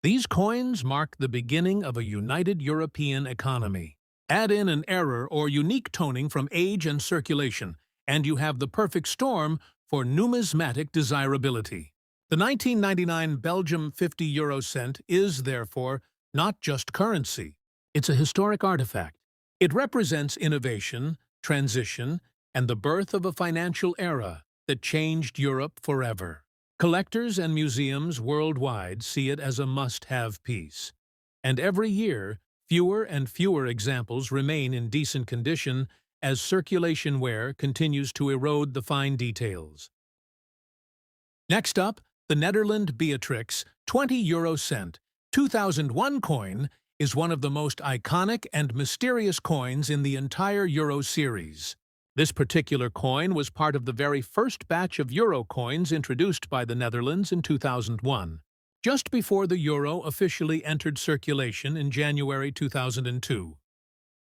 These coins mark the beginning of a united European economy. Add in an error or unique toning from age and circulation, and you have the perfect storm for numismatic desirability. The 1999 Belgium 50 euro cent is, therefore, not just currency. It's a historic artifact. It represents innovation, transition, and the birth of a financial era that changed Europe forever. Collectors and museums worldwide see it as a must-have piece. And every year, fewer and fewer examples remain in decent condition as circulation wear continues to erode the fine details. Next up, the Netherlands Beatrix 20 euro cent 2001 coin is one of the most iconic and mysterious coins in the entire euro series. This particular coin was part of the very first batch of euro coins introduced by the Netherlands in 2001, just before the euro officially entered circulation in January 2002.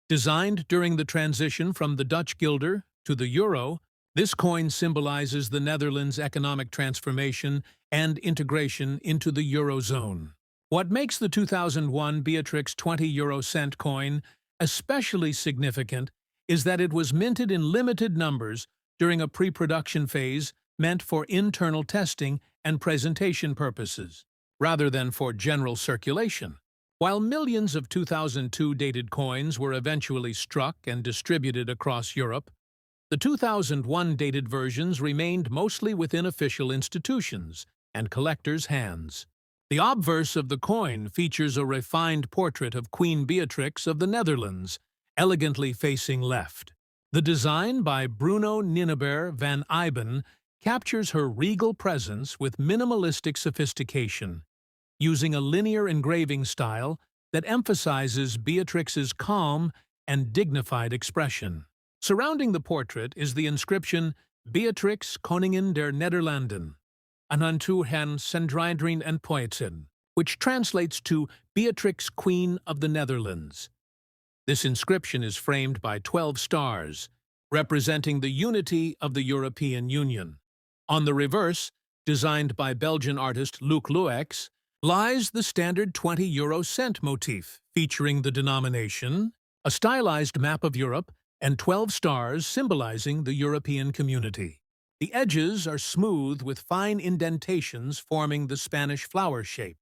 Designed during the transition from the Dutch guilder to the euro, this coin symbolizes the Netherlands' economic transformation and integration into the eurozone. What makes the 2001 Beatrix 20 euro cent coin especially significant is that it was minted in limited numbers during a pre-production phase meant for internal testing and presentation purposes, rather than for general circulation. While millions of 2002 dated coins were eventually struck and distributed across Europe, the 2001 dated versions remained mostly within official institutions and collectors' hands. The obverse of the coin features a refined portrait of Queen Beatrix of the Netherlands, elegantly facing left. The design by Bruno Ninneber van Eyben captures her regal presence with minimalistic sophistication, using a linear engraving style that emphasizes Beatrix's calm and dignified expression. Surrounding the portrait is the inscription Beatrix Koningin der Nederlanden, an unto hen Sendrijdrin en Poetsen, which translates to Beatrix Queen of the Netherlands. This inscription is framed by 12 stars, representing the unity of the European Union. On the reverse, designed by Belgian artist Luc Luex, lies the standard 20 euro cent motif, featuring the denomination, a stylized map of Europe, and 12 stars symbolizing the European community. The edges are smooth with fine indentations forming the Spanish flower shape,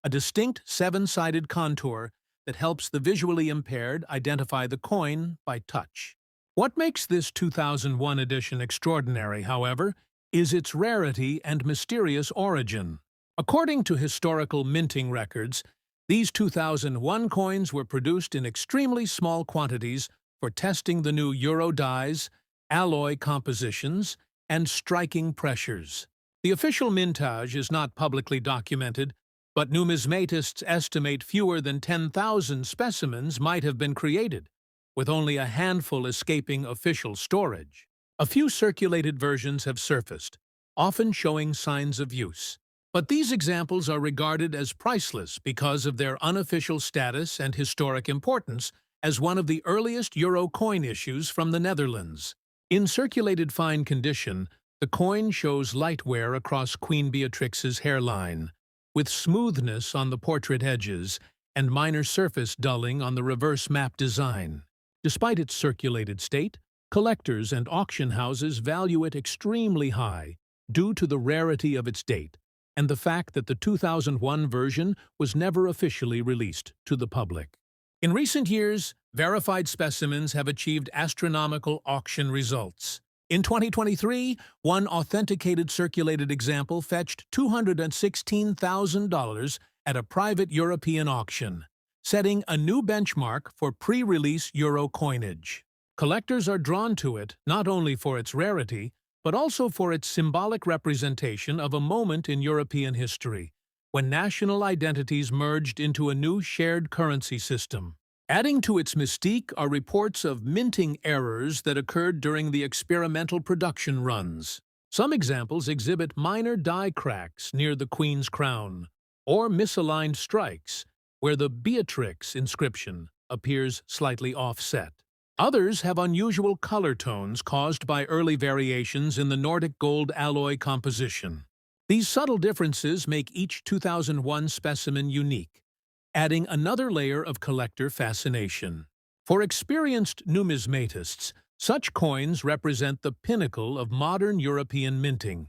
a distinct 7-sided contour that helps the visually impaired identify the coin by touch. What makes this 2001 edition extraordinary, however, is its rarity and mysterious origin. According to historical minting records, these 2001 coins were produced in extremely small quantities for testing the new euro dies, alloy compositions, and striking pressures. The official mintage is not publicly documented, but numismatists estimate fewer than 10,000 specimens might have been created, with only a handful escaping official storage. A few circulated versions have surfaced, often showing signs of use. But these examples are regarded as priceless because of their unofficial status and historic importance as one of the earliest euro coin issues from the Netherlands. In circulated fine condition, the coin shows light wear across Queen Beatrix's hairline, with smoothness on the portrait edges and minor surface dulling on the reverse map design. Despite its circulated state, collectors and auction houses value it extremely high due to the rarity of its date and the fact that the 2001 version was never officially released to the public. In recent years, verified specimens have achieved astronomical auction results. In 2023, one authenticated circulated example fetched $216,000 at a private European auction, setting a new benchmark for pre-release euro coinage. Collectors are drawn to it not only for its rarity, but also for its symbolic representation of a moment in European history, when national identities merged into a new shared currency system. Adding to its mystique are reports of minting errors that occurred during the experimental production runs. Some examples exhibit minor die cracks near the Queen's crown, or misaligned strikes, where the Beatrix inscription appears slightly offset. Others have unusual color tones caused by early variations in the Nordic gold alloy composition. These subtle differences make each 2001 specimen unique, adding another layer of collector fascination. For experienced numismatists, such coins represent the pinnacle of modern European minting,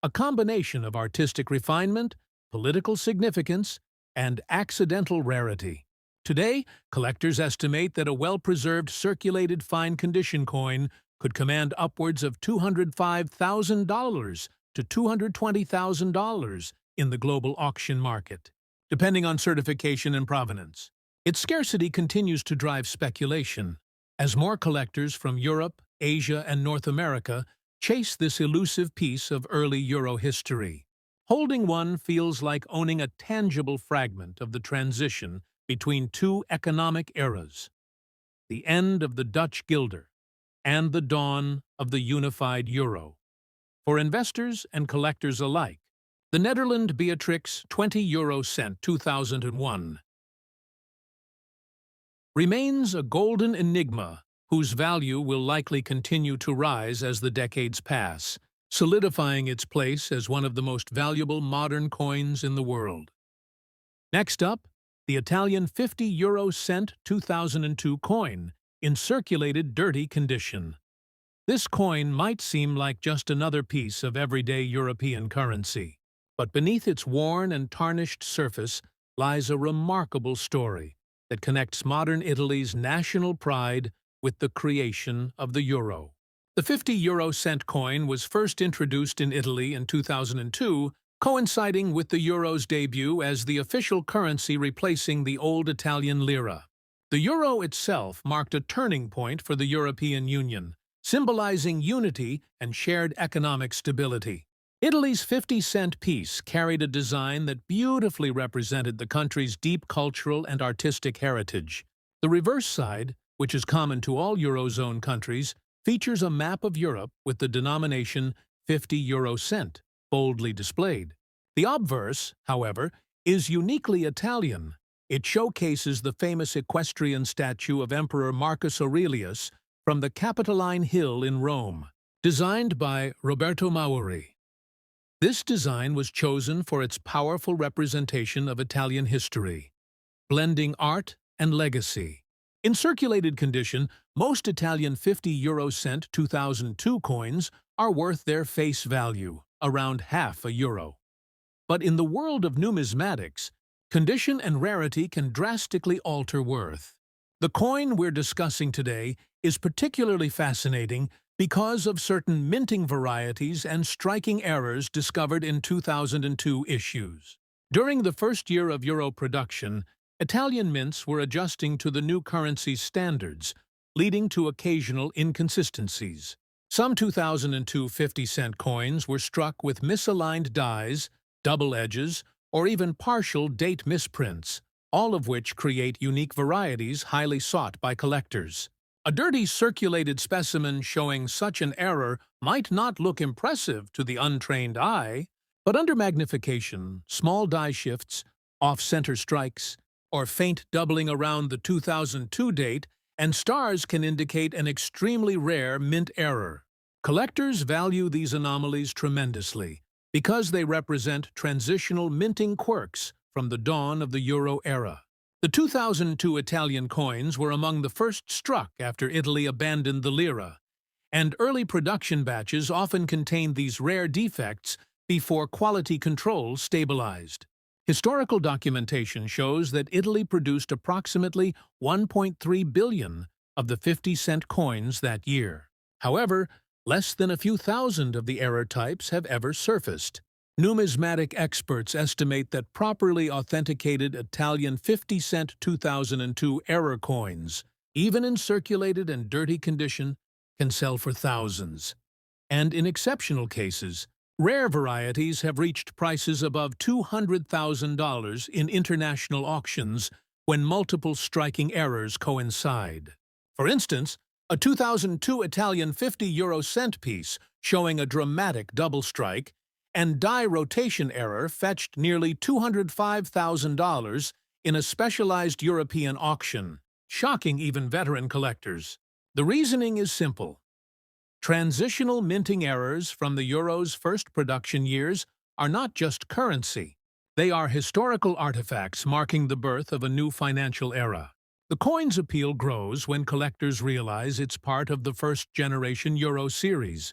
a combination of artistic refinement, political significance, and accidental rarity. Today, collectors estimate that a well-preserved circulated fine-condition coin could command upwards of $205,000 to $220,000 in the global auction market, depending on certification and provenance. Its scarcity continues to drive speculation, as more collectors from Europe, Asia, and North America chase this elusive piece of early Euro history. Holding one feels like owning a tangible fragment of the transition between two economic eras, the end of the Dutch guilder and the dawn of the unified euro. For investors and collectors alike, the Netherlands Beatrix 20 euro cent 2001 remains a golden enigma whose value will likely continue to rise as the decades pass, solidifying its place as one of the most valuable modern coins in the world. Next up, the Italian 50 euro cent 2002 coin, in circulated dirty condition. This coin might seem like just another piece of everyday European currency, but beneath its worn and tarnished surface lies a remarkable story that connects modern Italy's national pride with the creation of the euro. The 50 euro cent coin was first introduced in Italy in 2002, coinciding with the euro's debut as the official currency replacing the old Italian lira. The euro itself marked a turning point for the European Union, symbolizing unity and shared economic stability. Italy's 50-cent piece carried a design that beautifully represented the country's deep cultural and artistic heritage. The reverse side, which is common to all Eurozone countries, features a map of Europe with the denomination 50 euro cent boldly displayed. The obverse, however, is uniquely Italian. It showcases the famous equestrian statue of Emperor Marcus Aurelius from the Capitoline Hill in Rome, designed by Roberto Mauri. This design was chosen for its powerful representation of Italian history, blending art and legacy. In circulated condition, most Italian 50 euro cent 2002 coins are worth their face value, around half a euro. But in the world of numismatics, condition and rarity can drastically alter worth. The coin we're discussing today is particularly fascinating because of certain minting varieties and striking errors discovered in 2002 issues. During the first year of euro production, Italian mints were adjusting to the new currency's standards, leading to occasional inconsistencies. Some 2002 50-cent coins were struck with misaligned dies, double edges, or even partial date misprints, all of which create unique varieties highly sought by collectors. A dirty circulated specimen showing such an error might not look impressive to the untrained eye, but under magnification, small die shifts, off-center strikes, or faint doubling around the 2002 date and stars can indicate an extremely rare mint error. Collectors value these anomalies tremendously because they represent transitional minting quirks from the dawn of the euro era. The 2002 Italian coins were among the first struck after Italy abandoned the lira, and early production batches often contained these rare defects before quality control stabilized. Historical documentation shows that Italy produced approximately 1.3 billion of the 50-cent coins that year. However, less than a few thousand of the error types have ever surfaced. Numismatic experts estimate that properly authenticated Italian 50-cent 2002 error coins, even in circulated and dirty condition, can sell for thousands. And in exceptional cases, rare varieties have reached prices above $200,000 in international auctions when multiple striking errors coincide. For instance, a 2002 Italian €50 cent piece showing a dramatic double strike and die rotation error fetched nearly $205,000 in a specialized European auction, shocking even veteran collectors. The reasoning is simple. Transitional minting errors from the euro's first production years are not just currency. They are historical artifacts marking the birth of a new financial era. The coin's appeal grows when collectors realize it's part of the first-generation euro series,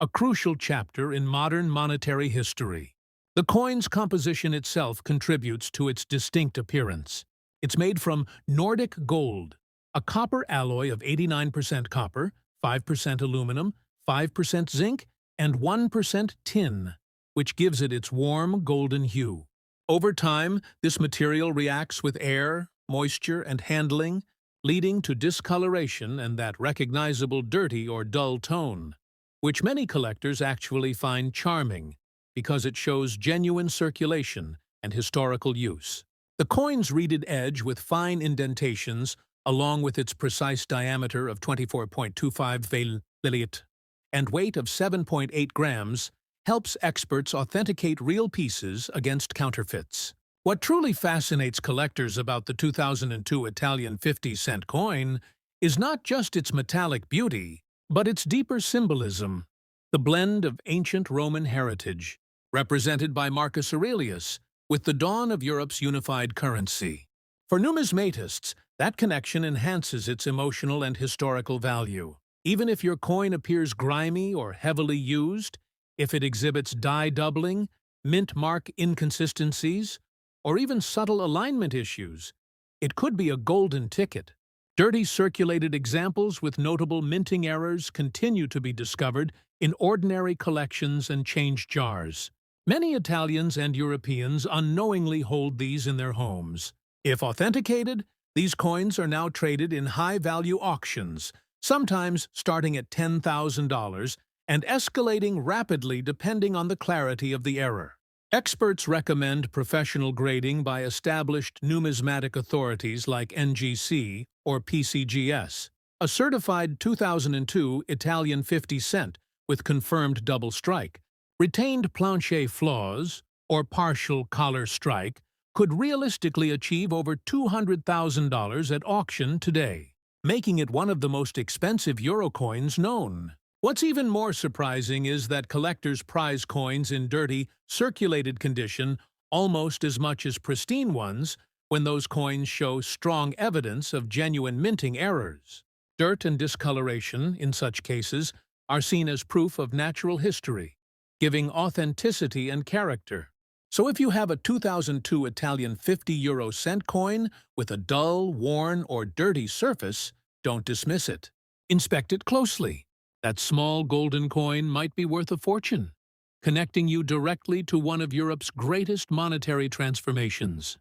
a crucial chapter in modern monetary history. The coin's composition itself contributes to its distinct appearance. It's made from Nordic gold, a copper alloy of 89% copper, 5% aluminum, 5% zinc, and 1% tin, which gives it its warm golden hue. Over time, this material reacts with air, moisture, and handling, leading to discoloration and that recognizable dirty or dull tone, which many collectors actually find charming because it shows genuine circulation and historical use. The coin's reeded edge with fine indentations, along with its precise diameter of 24.25 mm and weight of 7.8 grams, helps experts authenticate real pieces against counterfeits. What truly fascinates collectors about the 2002 Italian 50-cent coin is not just its metallic beauty, but its deeper symbolism, the blend of ancient Roman heritage, represented by Marcus Aurelius, with the dawn of Europe's unified currency. For numismatists, that connection enhances its emotional and historical value. Even if your coin appears grimy or heavily used, if it exhibits die doubling, mint mark inconsistencies, or even subtle alignment issues, it could be a golden ticket. Dirty circulated examples with notable minting errors continue to be discovered in ordinary collections and change jars. Many Italians and Europeans unknowingly hold these in their homes. If authenticated, these coins are now traded in high-value auctions, sometimes starting at $10,000 and escalating rapidly depending on the clarity of the error. Experts recommend professional grading by established numismatic authorities like NGC or PCGS, a certified 2002 Italian 50 cent with confirmed double strike. Retained planche flaws, or partial collar strike, could realistically achieve over $200,000 at auction today, making it one of the most expensive euro coins known. What's even more surprising is that collectors prize coins in dirty, circulated condition almost as much as pristine ones when those coins show strong evidence of genuine minting errors. Dirt and discoloration, in such cases, are seen as proof of natural history, giving authenticity and character. So if you have a 2002 Italian 50 cent coin with a dull, worn, or dirty surface, don't dismiss it. Inspect it closely. That small golden coin might be worth a fortune, connecting you directly to one of Europe's greatest monetary transformations.